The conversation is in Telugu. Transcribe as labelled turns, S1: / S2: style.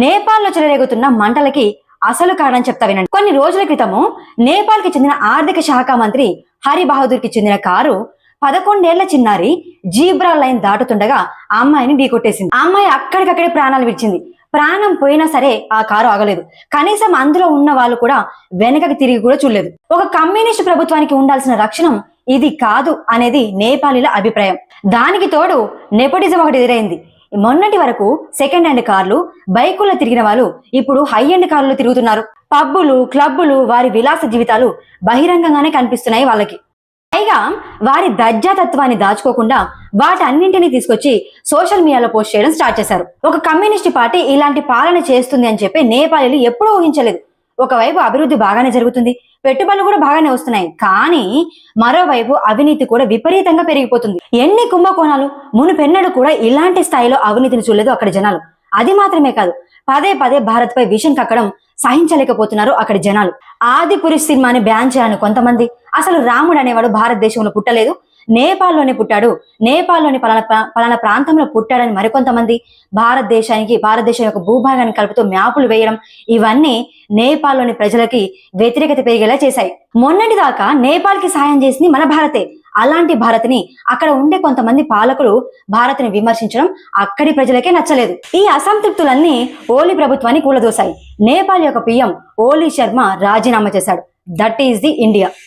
S1: నేపాల్లో చెలరేగుతున్న మంటలకి అసలు కారణం చెప్తా వినండి. కొన్ని రోజుల క్రితము నేపాల్ కి చెందిన ఆర్థిక శాఖ మంత్రి హరి బహదూర్ కి చెందిన కారు 11 ఏళ్ల చిన్నారి జీబ్రా లైన్ దాటుతుండగా ఆ అమ్మాయిని ఢీకొట్టేసింది. ఆ అమ్మాయి అక్కడికక్కడే ప్రాణాలు విడిచింది. ప్రాణం పోయినా సరే ఆ కారు ఆగలేదు. కనీసం అందులో ఉన్న వాళ్ళు కూడా వెనకకి తిరిగి కూడా చూడలేదు. ఒక కమ్యూనిస్ట్ ప్రభుత్వానికి ఉండాల్సిన రక్షణ ఇది కాదు అనేది నేపాలీల అభిప్రాయం. దానికి తోడు నెపోటిజం ఒకటి ఎదురైంది. మొన్నటి వరకు సెకండ్ హ్యాండ్ కార్లు, బైకుల్లో తిరిగిన వాళ్ళు ఇప్పుడు హై ఎండ్ కార్లు తిరుగుతున్నారు. పబ్బులు, క్లబ్బులు, వారి విలాస జీవితాలు బహిరంగంగానే కనిపిస్తున్నాయి వాళ్ళకి. పైగా వారి దర్జాతత్వాన్ని దాచుకోకుండా వాటన్నింటినీ తీసుకొచ్చి సోషల్ మీడియాలో పోస్ట్ చేయడం స్టార్ట్ చేశారు. ఒక కమ్యూనిస్ట్ పార్టీ ఇలాంటి పాలన చేస్తుంది అని చెప్పి నేపాలీలు ఎప్పుడూ ఊహించలేదు. ఒకవైపు అభివృద్ధి బాగానే జరుగుతుంది, పెట్టుబడులు కూడా బాగానే వస్తున్నాయి. కానీ మరోవైపు అవినీతి కూడా విపరీతంగా పెరిగిపోతుంది. ఎన్ని కుంభకోణాలు, మునుపెన్నడూ కూడా ఇలాంటి స్థాయిలో అవినీతిని చూడలేదు అక్కడి జనాలు. అది మాత్రమే కాదు, పదే పదే భారత్ పై విషం కక్కడం సహించలేకపోతున్నారు అక్కడి జనాలు. ఆదిపురుష్ సినిమాని బ్యాన్ చేయాలని కొంతమంది, అసలు రాముడు అనేవాడు భారతదేశంలో పుట్టలేదు, నేపాల్లోనే పుట్టాడు, నేపాల్లోని పలానా ప్రాంతంలో పుట్టాడని మరికొంతమంది, భారతదేశం యొక్క భూభాగాన్ని కలుపుతూ మ్యాపులు వేయడం, ఇవన్నీ నేపాల్లోని ప్రజలకి వ్యతిరేకత పెరిగేలా చేశాయి. మొన్నటి దాకా నేపాల్ కి సాయం చేసింది మన భారతే. అలాంటి భారత్ని అక్కడ ఉండే కొంతమంది పాలకులు భారత్ని విమర్శించడం అక్కడి ప్రజలకే నచ్చలేదు. ఈ అసంతృప్తులన్నీ ఓలీ ప్రభుత్వాన్ని కూలదోశాయి. నేపాల్ యొక్క పిఎం ఓలీ శర్మ రాజీనామా చేశాడు. That is the India.